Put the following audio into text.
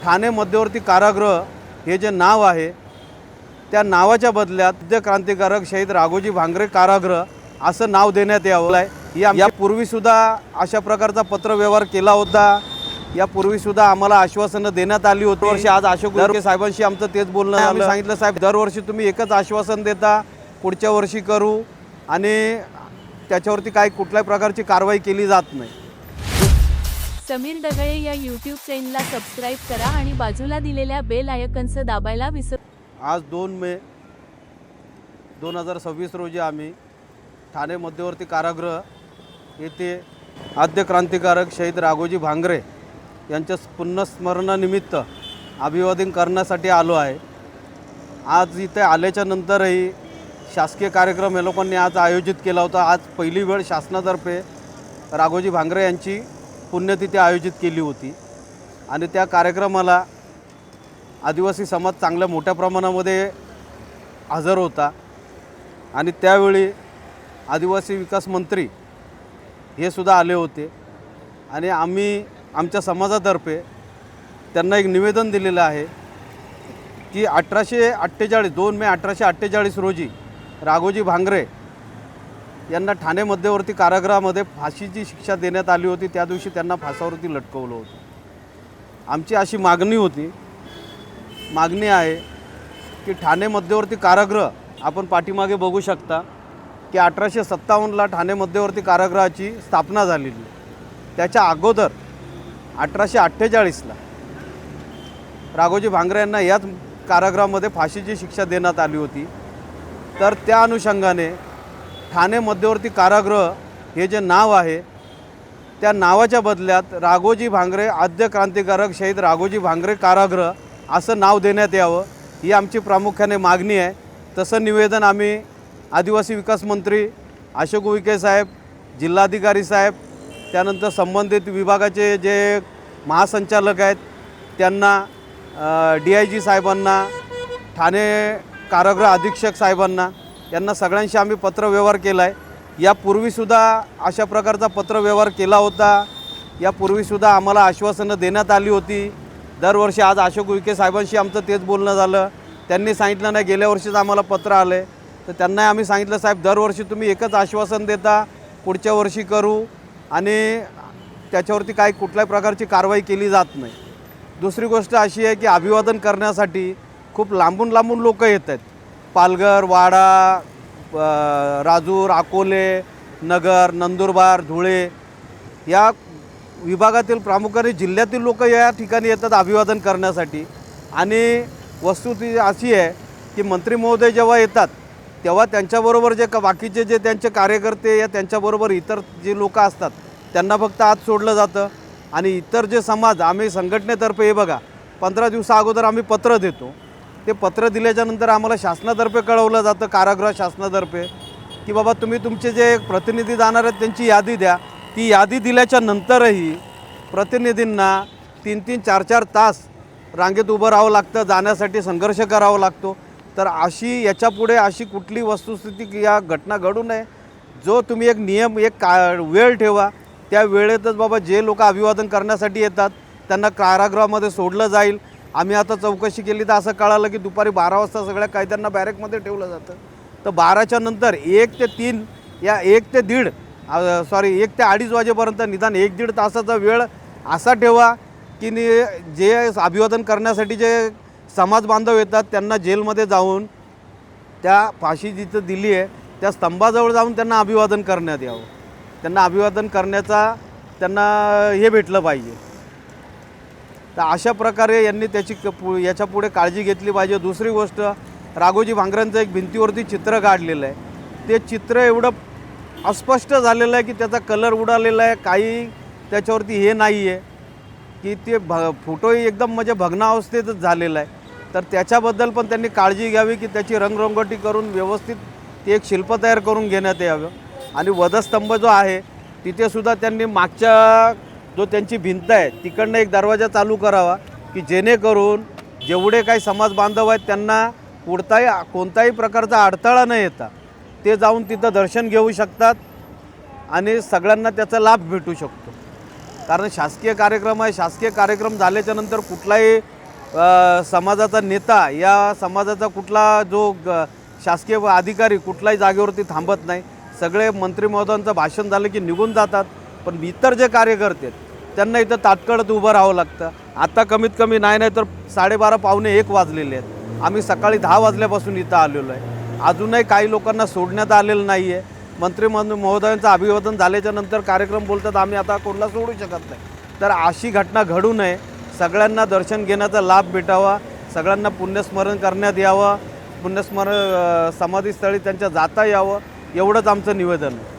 ठाणे मध्यवर्ती कारागृह हे जे नाव आहे त्या नावाच्या बदल्यात मध्य क्रांतिकारक शहीद राघोजी भांगरे कारागृह असं नाव देण्यात यावं आहे। यापूर्वीसुद्धा अशा प्रकारचा पत्रव्यवहार केला होता। यापूर्वीसुद्धा आम्हाला आश्वासनं देण्यात आली होती। वर्षी आज अशोक उईके साहेबांशी आमचं तेच बोलणं झालं। आम्ही सांगितलं साहेब दरवर्षी तुम्ही एकच आश्वासन देता पुढच्या वर्षी करू आणि त्याच्यावरती काही कुठल्याही प्रकारची कारवाई केली जात नाही। समीर डगळे या यूट्यूब चॅनलला सबस्क्राइब करा आणि बाजूला दिलेल्या बेल आयकॉनचं दाबायला विसरू। आज 2 मे 2026 रोजी आम्ही ठाणे मध्यवर्ती कारागृह येथे आद्य क्रांतिकारक शहीद राघोजी भांगरे यांच्या पुण्यस्मरणानिमित्त अभिवादन करण्यासाठी आलो आहे। आज इथे आल्याच्या नंतरही शासकीय कार्यक्रम हे लोकांनी आज आयोजित केला होता। आज पहिली वेळ शासनातर्फे राघोजी भांगरे यांची पुण्यतिथी आयोजित केली होती आणि त्या कार्यक्रमाला आदिवासी समाज चांगल्या मोठ्या प्रमाणामध्ये हजर होता आणि त्यावेळी आदिवासी विकास मंत्री हे सुद्धा आले होते आणि आम्ही आमच्या समाजातर्फे त्यांना एक निवेदन दिलेलं आहे की 2 मे 1848 रोजी राघोजी भांगरे यांना ठाणे मध्यवर्ती कारागृहामध्ये फाशीची शिक्षा देण्यात आली होती। त्या दिवशी त्यांना फासावरती लटकवलं होतं। आमची अशी मागणी आहे की ठाणे मध्यवर्ती कारागृह आपण पाठीमागे बघू शकता की 1857ला ठाणे मध्यवर्ती कारागृहाची स्थापना झालेली। त्याच्या अगोदर 1848ला राघोजी भांगरे यांना याच कारागृहामध्ये फाशीची शिक्षा देण्यात आली होती। तर त्या अनुषंगाने ठाणे मध्यवर्ती कारागृह हे जे नाव आहे त्या नावाच्या बदल्यात राघोजी भांगरे आद्य क्रांतिकारक शहीद राघोजी भांगरे कारागृह असं नाव देण्यात यावं ही आमची प्रामुख्याने मागणी आहे। तसं निवेदन आम्ही आदिवासी विकास मंत्री अशोक उईके साहेब, जिल्हाधिकारी साहेब, त्यानंतर संबंधित विभागाचे जे महासंचालक आहेत त्यांना, DIG साहेबांना, ठाणे कारागृह अधीक्षक साहेबांना यांना सगळ्यांशी आम्ही पत्रव्यवहार केला आहे। यापूर्वीसुद्धा अशा प्रकारचा पत्रव्यवहार केला होता। यापूर्वीसुद्धा आम्हाला आश्वासनं देण्यात आली होती दरवर्षी। आज अशोक उईके साहेबांशी आमचं तेच बोलणं झालं। त्यांनी सांगितलं नाही गेल्या वर्षीच आम्हाला पत्र आले तर त्यांनाही आम्ही सांगितलं साहेब दरवर्षी तुम्ही एकच आश्वासन देता पुढच्या वर्षी करू आणि त्याच्यावरती काही कुठल्याही प्रकारची कारवाई केली जात नाही। दुसरी गोष्ट अशी आहे की अभिवादन करण्यासाठी खूप लांबून लोक येत आहेत। पालघर, वाडा, राजूर, अकोले, नगर, नंदुरबार, धुळे या विभागातील प्रामुख्याने जिल्ह्यातील लोक या ठिकाणी येतात अभिवादन करण्यासाठी। आणि वस्तुस्थिती अशी आहे की मंत्री महोदय जेव्हा येतात तेव्हा त्यांच्याबरोबर जे बाकीचे जे त्यांचे कार्यकर्ते या त्यांच्याबरोबर इतर जे लोक असतात त्यांना फक्त आत सोडलं जातं आणि इतर जे समाज आम्ही संघटनेतर्फे हे बघा 15 दिवसा अगोदर आम्ही पत्र देतो। ते पत्र दिल्याच्यानंतर आम्हाला शासनातर्फे कळवलं जातं, कारागृह शासनातर्फे, की बाबा तुम्ही तुमचे जे प्रतिनिधी जाणार आहेत त्यांची यादी द्या। ती यादी दिल्याच्या नंतरही प्रतिनिधींना 3-3, 4-4 तास रांगेत उभं राहावं लागतं, जाण्यासाठी संघर्ष करावा लागतो। तर याच्यापुढे अशी कुठली वस्तुस्थिती या घटना घडू नये। जो तुम्ही एक नियम, एक वेळ ठेवा, त्या वेळेतच बाबा जे लोक अभिवादन करण्यासाठी येतात त्यांना कारागृहामध्ये सोडलं जाईल। आम्ही आता चौकशी केली तर असं कळालं की दुपारी 12 वाजता सगळ्या कैद्यांना बॅरेकमध्ये ठेवलं जातं। तर 12च्या नंतर 1 ते 3 या 1 ते 2.5 वाजेपर्यंत निदान 1-1.5 तासाचा वेळ असा ठेवा की जे अभिवादन करण्यासाठी जे समाज बांधव येतात त्यांना जेलमध्ये जाऊन त्या फाशी जिथं दिली आहे त्या स्तंभाजवळ जाऊन त्यांना अभिवादन करण्यात यावं। त्यांना अभिवादन करण्याचा त्यांना हे भेटलं पाहिजे। तर अशा प्रकारे यांनी याच्या पुढे काळजी घेतली पाहिजे। दुसरी गोष्ट, राघोजी भांगरेंचं एक भिंतीवरती चित्र काढलेलं आहे। ते चित्र एवढं अस्पष्ट झालेलं आहे की त्याचा कलर उडालेला आहे, काही त्याच्यावरती हे नाही आहे की ते फोटोही एकदम म्हणजे भग्नावस्थेतच झालेला आहे। तर त्याच्याबद्दल पण त्यांनी काळजी घ्यावी की त्याची रंगरंगोटी करून व्यवस्थित ते एक शिल्प तयार करून घेण्यात यावं। आणि वधस्तंभ जो आहे तिथेसुद्धा त्यांनी मागच्या जो त्यांची भिंत आहे तिकडनं एक दरवाजा चालू करावा की जेणेकरून जेवढे काही समाज बांधव आहेत त्यांना कोणताही प्रकारचा अडथळा न येता ते जाऊन तिथं दर्शन घेऊ शकतात आणि सगळ्यांना त्याचा लाभ भेटू शकतो। कारण शासकीय कार्यक्रम आहे, शासकीय कार्यक्रम झाल्याच्या नंतर कुठलाही समाजाचा नेता या समाजाचा कुठला जो शासकीय अधिकारी कुठल्याही जागेवरती थांबत नाही. सगळे मंत्री महोदयांचं भाषण झालं की निघून जातात. पण इतर जे कार्यकर्ते आहेत त्यांना इथं तात्काळ उभं राहावं लागतं. आता कमीत कमी नाही तर 12:30 पावणे 1 वाजलेले आहेत. आम्ही सकाळी 10 वाजल्यापासून इथं आलेलो आहे. अजूनही काही लोकांना सोडण्यात आलेलं नाही आहे. मंत्री महोदयांचं अभिवादन झाल्याच्या नंतर कार्यक्रम बोलतात आम्ही आता कोणाला सोडू शकत नाही. तर अशी घटना घडू नये. सगळ्यांना दर्शन घेण्याचा लाभ भेटावा. सगळ्यांना पुण्यस्मरण करण्यात यावं. पुण्यस्मरण समाधीस्थळी त्यांच्या जाता यावं एवढंच आमचं निवेदन आहे.